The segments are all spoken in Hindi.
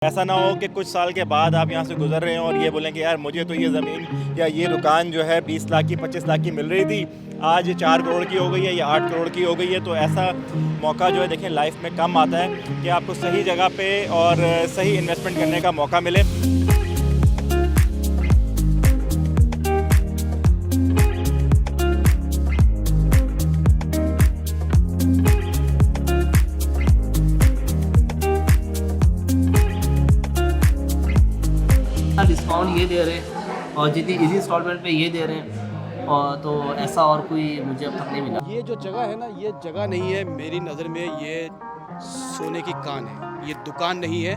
ऐसा ना हो कि कुछ साल के बाद आप यहाँ से गुजर रहे हो और ये बोलें कि यार मुझे तो ये ज़मीन या ये दुकान जो है 20 लाख की 25 लाख की मिल रही थी, आज ये 4 करोड़ की हो गई है या 8 करोड़ की हो गई है। तो ऐसा मौका जो है देखें लाइफ में कम आता है कि आपको सही जगह पे और सही इन्वेस्टमेंट करने का मौका मिले। डिस्काउंट ये दे रहे हैं और जितनी इजी इंस्टॉलमेंट पे ये दे रहे हैं, और तो ऐसा और कोई मुझे अब तक नहीं मिला। ये जो जगह है ना, ये जगह नहीं है मेरी नज़र में, ये सोने की कान है। ये दुकान नहीं है,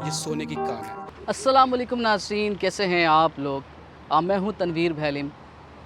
ये सोने की कान है। अस्सलाम वालेकुम नाज़रीन, कैसे हैं आप लोग। मैं हूं तनवीर भैलिम।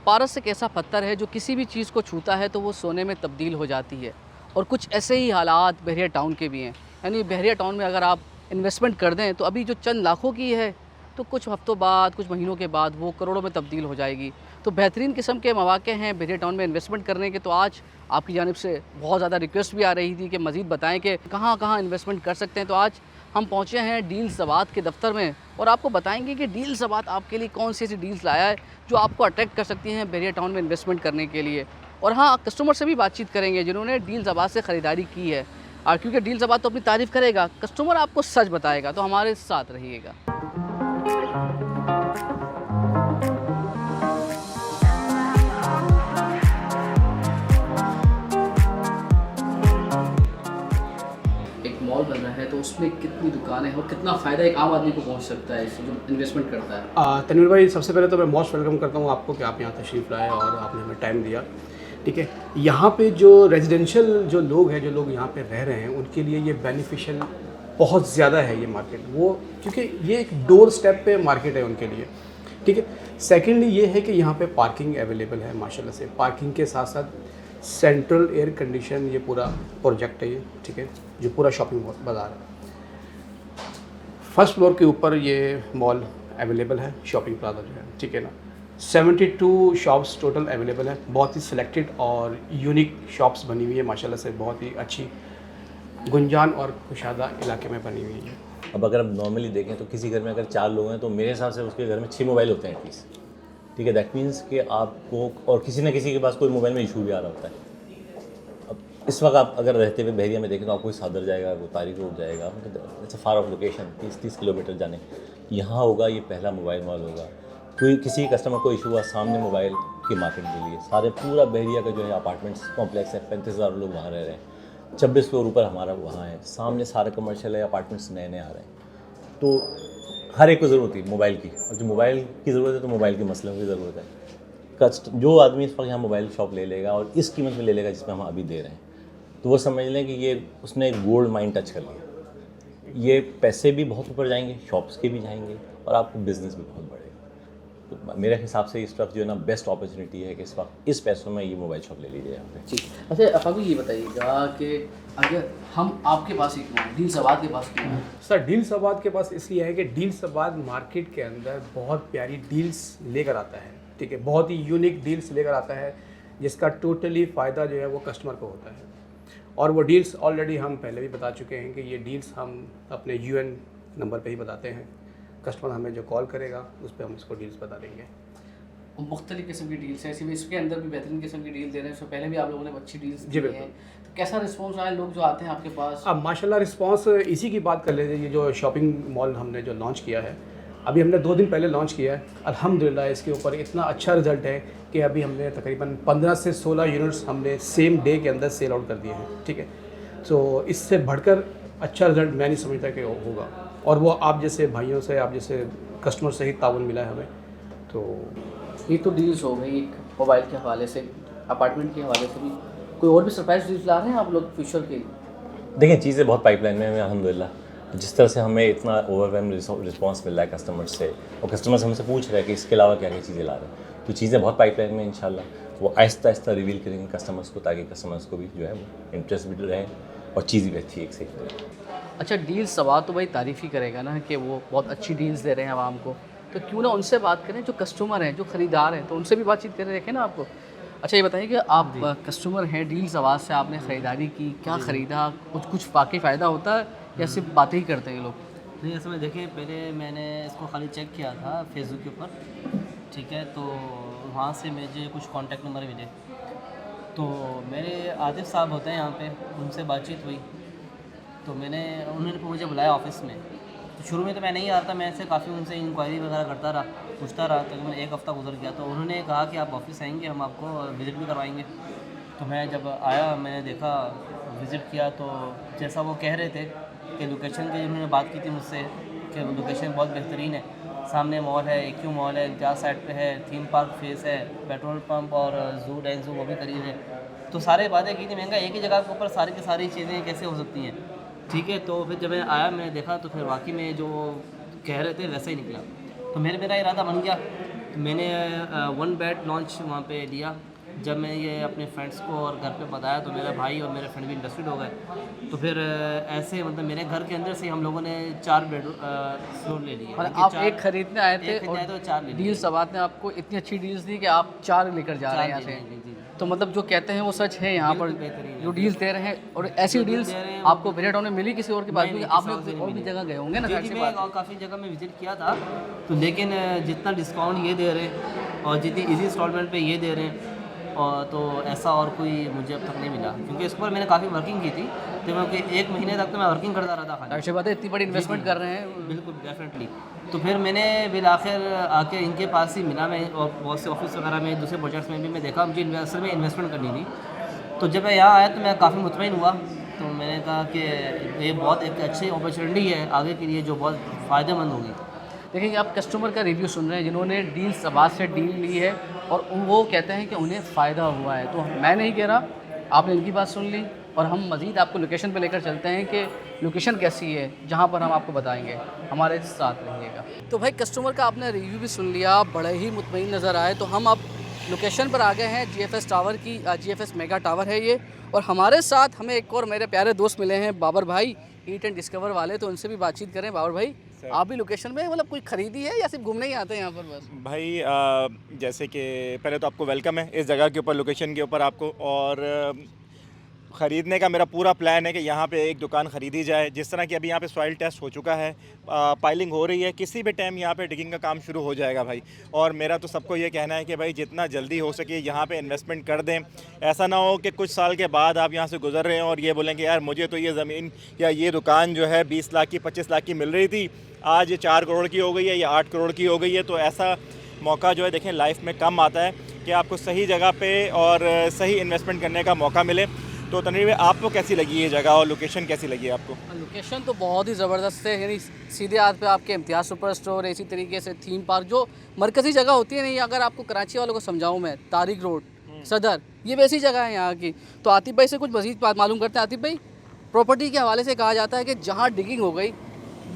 पारस एक ऐसा पत्थर है जो किसी भी चीज़ को छूता है तो वो सोने में तब्दील हो जाती है, और कुछ ऐसे ही हालात बहरिया टाउन के भी हैं। यानी बहरिया टाउन में अगर आप इन्वेस्टमेंट कर दें तो अभी जो चंद लाखों की है तो कुछ हफ्तों बाद, कुछ महीनों के बाद वो करोड़ों में तब्दील हो जाएगी। तो बेहतरीन किस्म के मौके हैं बहरिया टाउन में इन्वेस्टमेंट करने के। तो आज आपकी जानिब से बहुत ज़्यादा रिक्वेस्ट भी आ रही थी कि मज़ीद बताएं कि कहाँ कहाँ इन्वेस्टमेंट कर सकते हैं। तो आज हम पहुँचे हैं डील ज़वात के दफ्तर में और आपको बताएंगे कि डील ज़वात आपके लिए कौन सी ऐसी डील्स लाया है जो आपको अट्रैक्ट कर सकती हैं बहरिया टाउन में इन्वेस्टमेंट करने के लिए। और हाँ, कस्टमर से भी बातचीत करेंगे जिन्होंने डील ज़वात से ख़रीदारी की है, और क्योंकि डील ज़वात तो अपनी तारीफ़ करेगा, कस्टमर आपको सच बताएगा। तो हमारे साथ रहिएगा। मॉल बन रहा है तो उसमें कितनी दुकानें हैं और कितना फ़ायदा एक आम आदमी को पहुंच सकता है इससे जो इन्वेस्टमेंट करता है। तनवीर भाई, सबसे पहले तो मैं मोस्ट वेलकम करता हूँ आपको कि आप यहाँ तशरीफ़ लाए और आपने हमें टाइम दिया। ठीक है, यहाँ पे जो रेजिडेंशियल जो लोग हैं, जो लोग यहाँ पे रह रहे हैं, उनके लिए ये बेनिफिशियल बहुत ज़्यादा है ये मार्केट। वो क्योंकि ये एक डोर स्टेप पे मार्केट है उनके लिए। ठीक है, सेकेंडली ये है कि यहाँ पे पार्किंग अवेलेबल है माशाल्लाह से। पार्किंग के साथ साथ सेंट्रल एयर कंडीशन ये पूरा प्रोजेक्ट है ये। ठीक है, जो पूरा शॉपिंग बाज़ार है, फर्स्ट फ्लोर के ऊपर ये मॉल अवेलेबल है, शॉपिंग प्लाजा जो है। ठीक है ना, 72 शॉप्स टोटल अवेलेबल है। बहुत ही सिलेक्टेड और यूनिक शॉप्स बनी हुई है माशाल्लाह से। बहुत ही अच्छी गुंजान और कुशादा इलाके में बनी हुई है। अब अगर हम नॉर्मली देखें तो किसी घर में अगर 4 लोग हैं तो मेरे हिसाब से उसके घर में 6 मोबाइल होते हैं एटलीस्ट। ठीक है, दैट मीन्स कि आपको और किसी न किसी के पास कोई मोबाइल में इशू भी आ रहा होता है। अब इस वक्त आप अगर रहते हुए बहरिया में देखें तो आपको सादर जाएगा, वो तारीख रोड जाएगा, मतलब it's a far of location, 30 kilometre जाने। यहाँ होगा, ये पहला मोबाइल मॉल होगा। कोई किसी कस्टमर को इशू हुआ, सामने मोबाइल की मार्केट के लिए सारे पूरा बहरिया का जो है अपार्टमेंट्स कॉम्प्लेक्स है, 35,000 लोग वहाँ रह रहे हैं। 26 फ्लोर ऊपर हमारा वहाँ है, सामने सारे कमर्शियल है, अपार्टमेंट्स नए नए आ रहे हैं। तो हर एक को ज़रूरत है मोबाइल की, और जो मोबाइल की ज़रूरत है तो मोबाइल की मसलों की ज़रूरत है। जो आदमी इस वक्त यहाँ मोबाइल शॉप ले लेगा और इस कीमत में ले लेगा जिसमें हम अभी दे रहे हैं, तो वो समझ लें कि ये उसने एक गोल्ड माइन टच कर लिया। ये पैसे भी बहुत ऊपर जाएंगे, शॉप्स के भी जाएंगे, और आपको बिज़नेस भी बहुत बढ़ेगा। तो मेरे हिसाब से इस वक्त जो है ना बेस्ट अपॉर्चुनिटी है कि इस वक्त इस पैसों में ये मोबाइल शॉप ले लीजिए यहाँ पे। जी, अच्छा अफाकू ये बताइएगा कि अगर हम आपके पास ही क्यों, डील ज़वात के पास क्यों हैं? सर, डील सवाद के पास इसलिए है कि डील सवाद मार्केट के अंदर बहुत प्यारी डील्स लेकर आता है। ठीक है, बहुत ही यूनिक डील्स लेकर आता है जिसका टोटली फ़ायदा जो है वो कस्टमर को होता है। और वो डील्स ऑलरेडी हम पहले भी बता चुके हैं कि ये डील्स हम अपने यूएन नंबर पे ही बताते हैं। कस्टमर हमें जो कॉल करेगा उस पर हम उसको डील्स बता देंगे। मुख्तलिफ़ किस्म की डील्स हैं, इसी में इसके अंदर भी बेहतरीन किस्म की डील दे रहे हैं। इससे पहले भी आप लोगों ने अच्छी डील्स जी, दी बिल्कुल। हैं। तो कैसा रिस्पॉन्स आया, लोग जो आते हैं आपके पास? अब माशाल्लाह रिस्पांस, इसी की बात कर लेते हैं। ये जो शॉपिंग मॉल हमने जो लॉन्च किया है, अभी हमने 2 दिन पहले लॉन्च किया है। अल्हम्दुलिल्लाह इसके ऊपर इतना अच्छा रिज़ल्ट है कि अभी हमने तकरीबन 15 से 16 यूनिट्स हमने सेम डे के अंदर सेल आउट कर दिए हैं। ठीक है, तो इससे बढ़कर अच्छा रिज़ल्ट मैं नहीं समझता कि होगा, और वो आप जैसे भाइयों से, आप जैसे कस्टमर से ही ताउन मिला है हमें। तो ये तो डील्स हो गई, एक मोबाइल के हवाले से, अपार्टमेंट के हवाले से भी कोई और भी सरप्राइज डील्स ला रहे हैं आप लोग फ्यूचर के? देखें, चीज़ें बहुत पाइपलाइन में हैं अल्हम्दुलिल्लाह। जिस तरह से हमें इतना ओवरवेलम रिस्पांस मिल रहा है कस्टमर से, और कस्टमर्स हमसे पूछ रहे हैं कि इसके अलावा क्या क्या चीज़ें ला रहे हैं, तो चीज़ें बहुत पाइपलाइन में इंशाल्लाह वो आहिस्ता आहिस्ता रिवील करेंगे कस्टमर्स को, ताकि कस्टमर्स को भी जो है वो इंटरेस्ट भी रहे और चीज़ भी अच्छी एक से एक। अच्छा, डील ज़वात तो भाई तारीफ़ ही करेगा ना कि वो बहुत अच्छी डील्स दे रहे हैं आवाम को, तो क्यों ना उनसे बात करें जो कस्टमर हैं, जो ख़रीदार हैं, तो उनसे भी बातचीत करें, देखें ना आपको। अच्छा ये बताइए कि आप कस्टमर हैं, डील ज़वात से आपने ख़रीदारी की, क्या ख़रीदा, कुछ वाकई फ़ायदा होता है या सिर्फ बातें ही करते हैं ये लोग? नहीं असल में देखें, पहले मैंने इसको खाली चेक किया था फेसबुक के ऊपर, ठीक है, तो वहाँ से मुझे कुछ कांटेक्ट नंबर मिले, तो मेरे आतिफ साहब होते हैं यहाँ पे, उनसे बातचीत हुई, तो उन्होंने मुझे बुलाया ऑफिस में। तो शुरू में तो मैं नहीं आ रहा था, मैं ऐसे काफ़ी उनसे इंक्वायरी वगैरह करता रहा, पूछता रहा, तकरीबन एक हफ़्ता गुजर गया। तो उन्होंने कहा कि आप ऑफिस आएंगे, हम आपको विज़िट भी करवाएंगे। तो मैं जब आया, मैंने देखा, विज़िट किया, तो जैसा वो कह रहे थे कि लोकेशन की उन्होंने बात की थी मुझसे कि लोकेशन बहुत बेहतरीन है, सामने मॉल है, एक्यू मॉल है, इम्तियाज़ साइड पे है, थीम पार्क फेस है, पेट्रोल पंप और जू डैन जू वो भी करीब है। तो सारे बातें की थी, महंगा एक ही जगह के ऊपर सारी की सारी चीज़ें कैसे हो सकती हैं, ठीक है। तो फिर जब मैं आया, मैंने देखा, तो फिर वाकई में जो कह रहे थे वैसा ही निकला। तो मेरा इरादा बन गया, तो मैंने 1 बेड लॉन्च वहाँ पे लिया। जब मैं ये अपने फ्रेंड्स को और घर पे बताया, तो मेरा भाई और मेरे फ्रेंड भी इंटरेस्टेड हो गए। तो फिर ऐसे मतलब मेरे घर के अंदर से हम लोगों ने 4 बेड फ्लोर ले लिए। और आप एक खरीदने आए थे तो 4 ले लिए। डील सबात ने आपको इतनी अच्छी डील्स दी कि आप 4 लेकर जा रहे हैं यहाँ से। तो मतलब जो कहते हैं वो सच है, यहाँ पर जो डील्स दे रहे हैं, और ऐसी डील्स आपको वेरिया टाउन में मिली किसी और के पास? क्योंकि आप लोग और भी जगह गए होंगे ना, जी, मैं और काफ़ी जगह में विज़िट किया था, तो लेकिन जितना डिस्काउंट ये दे रहे हैं और जितनी इजी इंस्टॉलमेंट पे ये दे रहे हैं, और तो ऐसा और कोई मुझे अब तक नहीं मिला। क्योंकि इसके ऊपर मैंने काफ़ी वर्किंग की थी, तो मैं 1 महीने तक तो मैं वर्किंग करता रहा था खाली। अच्छी बात है, इतनी बड़ी इन्वेस्टमेंट कर रहे हैं। बिल्कुल, डेफिनेटली। तो फिर मैंने बिल आखिर आके इनके पास ही मिला, मैं और बहुत से ऑफिस वगैरह में, दूसरे प्रोजेक्ट्स में भी मैं देखा, मुझे असल में इन्वेस्टमेंट करनी थी। तो जब मैं यहाँ आया तो मैं काफ़ी मुतमईन हुआ। तो मैंने कहा कि ये बहुत एक अच्छी अपॉर्चुनिटी है आगे के लिए, जो बहुत फ़ायदेमंद होगी। देखिए, आप कस्टमर का रिव्यू सुन रहे हैं जिन्होंने डील सबात से डील ली है, और वो कहते हैं कि उन्हें फ़ायदा हुआ है। तो मैं नहीं कह रहा, आपने इनकी बात सुन ली, और हम मज़ीद आपको लोकेशन पे लेकर चलते हैं कि लोकेशन कैसी है, जहाँ पर हम आपको बताएंगे। हमारे साथ रहिएगा। तो भाई, कस्टमर का आपने रिव्यू भी सुन लिया, बड़े ही मुतमईन नज़र आए। तो हम अब लोकेशन पर आ गए हैं, GFS टावर की, GFS मेगा टावर है ये। और हमारे साथ हमें एक और मेरे प्यारे दोस्त मिले हैं, बाबर भाई, ईट एंड डिस्कवर वाले। तो उनसे भी बातचीत करें। बाबर भाई, आप भी लोकेशन में मतलब कुछ खरीदी है या सिर्फ घूमने ही आते हैं यहाँ पर बस? भाई जैसे कि पहले तो आपको वेलकम है इस जगह के ऊपर, लोकेशन के ऊपर आपको। और ख़रीदने का मेरा पूरा प्लान है कि यहाँ पे एक दुकान ख़रीदी जाए। जिस तरह कि अभी यहाँ पे सॉइल टेस्ट हो चुका है, पाइलिंग हो रही है, किसी भी टाइम यहाँ पे डिगिंग का काम शुरू हो जाएगा भाई। और मेरा तो सबको ये कहना है कि भाई जितना जल्दी हो सके यहाँ पे इन्वेस्टमेंट कर दें। ऐसा ना हो कि कुछ साल के बाद आप यहाँ से गुजर रहे हैं और ये बोलें कि यार मुझे तो ये ज़मीन या ये दुकान जो है 20 लाख की 25 लाख की मिल रही थी, आज ये 4 करोड़ की हो गई है या 8 करोड़ की हो गई है। तो ऐसा मौका जो है देखें लाइफ में कम आता है कि आपको सही जगह पे और सही इन्वेस्टमेंट करने का मौका मिले। तो तनवीर भाई, आपको कैसी लगी ये जगह और लोकेशन कैसी लगी आपको? लोकेशन तो बहुत ही ज़बरदस्त है, यानी सीधे हाथ पे आपके इम्तियाज़ सुपर स्टोर, इसी तरीके से थीम पार्क, जो मरकज़ी जगह होती है। नहीं, अगर आपको कराची वालों को समझाऊँ मैं, तारिक रोड, सदर, ये वैसी जगह है यहाँ की। तो आतिफ भाई से कुछ मज़ीद बात मालूम करते हैं। आतिफ भाई, प्रॉपर्टी के हवाले से कहा जाता है कि जहाँ डिगिंग हो गई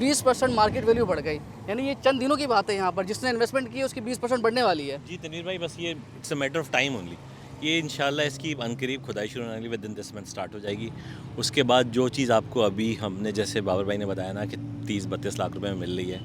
20% मार्केट वैल्यू बढ़ गई, यानी ये चंद दिनों की बात है। यहाँ पर जिसने इन्वेस्टमेंट की उसकी 20% बढ़ने वाली है। जी तनवीर भाई, बस ये it's a matter of time only. ये इंशाल्लाह इसकी अनकरीब खुदाई शुरू होने वाली, with in this month start हो जाएगी। उसके बाद जो चीज़ आपको अभी हमने, जैसे बाबर भाई ने बताया ना कि 30-32 लाख रुपए में मिल रही है,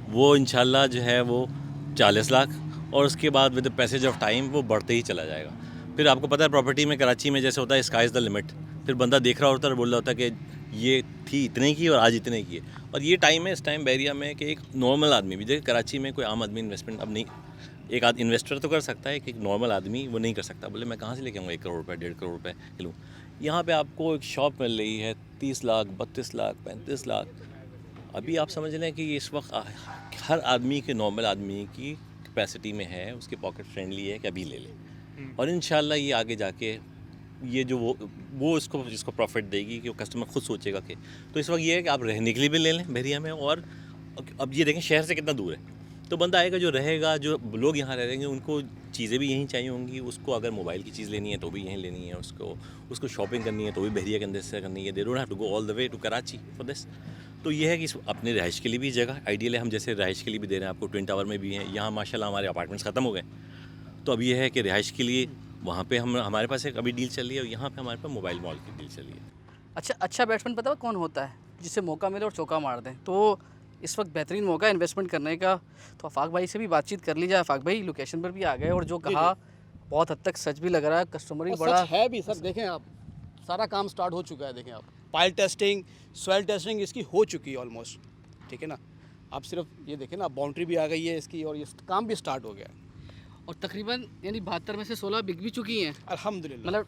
वो इंशाल्लाह जो है वो 40 लाख, और उसके बाद with the passage of time वो बढ़ते ही चला जाएगा। फिर आपको पता है प्रॉपर्टी में, कराची में जैसे होता है स्काई इज़ द लिमिट। फिर बंदा देख रहा होता है और बोल रहा होता है कि ये थी इतने की और आज इतने की है। और ये टाइम है इस टाइम बैरिया में कि एक नॉर्मल आदमी भी, जैसे कराची में कोई आम आदमी इन्वेस्टमेंट अब नहीं, एक आध इन्वेस्टर तो कर सकता है, कि एक नॉर्मल आदमी वो नहीं कर सकता। बोले मैं कहाँ से लेके आऊँगा 1 करोड़ रुपये 1.5 करोड़ रुपये किलो। यहाँ पे आपको एक शॉप मिल रही है 30 लाख 32 लाख 35 लाख। अभी आप समझ लें कि इस वक्त हर आदमी के, नॉर्मल आदमी की कैपेसिटी में है, उसके पॉकेट फ्रेंडली है कि अभी ले ले। और इंशाल्लाह ये आगे जाके ये जो वो इसको जिसको प्रॉफिट देगी कि वो कस्टमर खुद सोचेगा कि। तो इस वक्त ये है कि आप रहने के लिए भी ले लें बहरिया में, और अब ये देखें शहर से कितना दूर है। तो बंदा आएगा जो रहेगा, जो लोग यहाँ रह रहेंगे, उनको चीज़ें भी यहीं चाहिए होंगी। उसको अगर मोबाइल की चीज़ लेनी है तो भी यहीं लेनी है, उसको शॉपिंग करनी है तो भी बहरिया के अंदर से करनी है। They don't have to go all the way to Karachi for this. तो ये है कि अपने रहाइश के लिए भी जगह आइडियल है। हम जैसे रहाइश के लिए भी दे रहे हैं आपको, ट्विन टावर में भी हैं। यहाँ माशाल्लाह हमारे अपार्टमेंट्स ख़त्म हो गए, तो अब ये है कि रहाइश के लिए वहाँ पे हमारे पास एक अभी डील चल रही है, और यहाँ पे हमारे पास मोबाइल मॉल की डील चल रही है। अच्छा बैट्समैन पता है कौन होता है? जिसे मौका मिले और चौका मार दें। तो इस वक्त बेहतरीन मौका है इन्वेस्टमेंट करने का। तो आफाक भाई से भी बातचीत कर ली जाए। आफाक भाई लोकेशन पर भी आ गए, और जो कहा बहुत हद तक सच भी लग रहा है, कस्टमर ही बड़ा सच है भी सर। देखें आप, सारा काम स्टार्ट हो चुका है। देखें आप, पाइल टेस्टिंग, सॉइल टेस्टिंग इसकी हो चुकी है ऑलमोस्ट, ठीक है ना। आप सिर्फ ये देखें ना, बाउंड्री भी आ गई है इसकी और ये काम भी स्टार्ट हो गया है और तकरीबन यानी 72 में से 16 बिक भी चुकी हैं। अल्हम्दुलिल्लाह। मतलब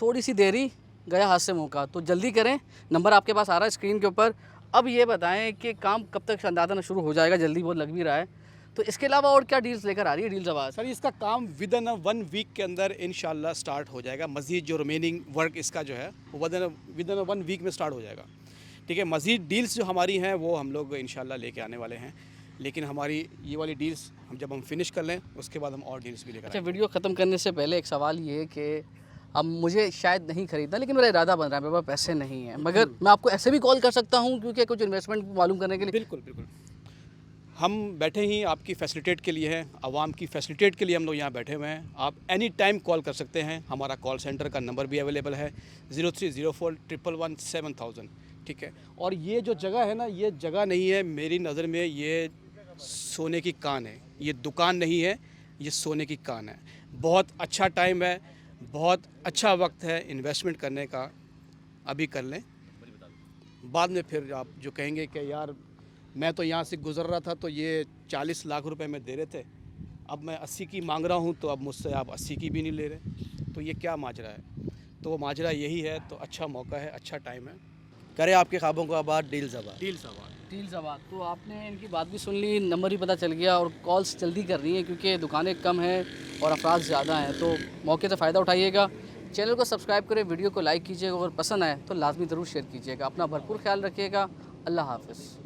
थोड़ी सी देरी गया हाथ से मौका, तो जल्दी करें। नंबर आपके पास आ रहा है स्क्रीन के ऊपर। अब ये बताएं कि काम कब तक अंदाज़ा शुरू हो जाएगा, जल्दी बहुत लग भी रहा है, तो इसके अलावा और क्या डील्स लेकर आ रही है डील्स आवाज़? सर इसका काम विद इन 1 वीक के अंदर इंशाल्लाह स्टार्ट हो जाएगा। मज़ीद जो रिमेनिंग वर्क इसका जो है वो विद इन 1 वीक में स्टार्ट हो जाएगा, ठीक है। मज़ीद डील्स जो हमारी हैं वो हम लोग इंशाल्लाह लेके आने वाले हैं, लेकिन हमारी ये वाली डील्स जब हम फिनिश कर लें उसके बाद हम और डील्स भी लेकर अच्छा, वीडियो ख़त्म करने से पहले एक सवाल ये कि अब मुझे शायद नहीं खरीदना, लेकिन मेरा इरादा बन रहा है, मेरे पास पैसे नहीं हैं, मगर मैं आपको ऐसे भी कॉल कर सकता हूँ क्योंकि कुछ इन्वेस्टमेंट मालूम करने के लिए? बिल्कुल बिल्कुल, हम बैठे ही आपकी फैसिलिटेट के लिए हैं, आवाम की फैसिलिटेट के लिए हम लोग यहाँ बैठे हुए हैं। आप एनी टाइम कॉल कर सकते हैं, हमारा कॉल सेंटर का नंबर भी अवेलेबल है 0304 111 7000, ठीक है। और ये जो जगह है ना, ये जगह नहीं है मेरी नज़र में, ये सोने की कान है, ये दुकान नहीं है, ये सोने की कान है। बहुत अच्छा टाइम है, बहुत अच्छा वक्त है इन्वेस्टमेंट करने का, अभी कर लें। बाद में फिर आप जो कहेंगे कि यार मैं तो यहाँ से गुज़र रहा था तो ये 40 लाख रुपए में दे रहे थे, अब मैं 80 की मांग रहा हूँ तो अब मुझसे आप 80 की भी नहीं ले रहे, तो ये क्या माजरा है? तो वो माजरा यही है। तो अच्छा मौका है, अच्छा टाइम है, करें आपके ख्वाबों को आबाद। डील्स आबाद, डील्स आबाद, डील्स आबाद। तो आपने इनकी बात भी सुन ली, नंबर भी पता चल गया और कॉल्स जल्दी कर रही हैं क्योंकि दुकानें कम हैं और अफराद ज़्यादा हैं, तो मौके से फ़ायदा उठाइएगा। चैनल को सब्सक्राइब करें, वीडियो को लाइक कीजिएगा, अगर पसंद आए तो लाजमी ज़रूर शेयर कीजिएगा। अपना भरपूर ख्याल रखिएगा। अल्लाह हाफ़िज़।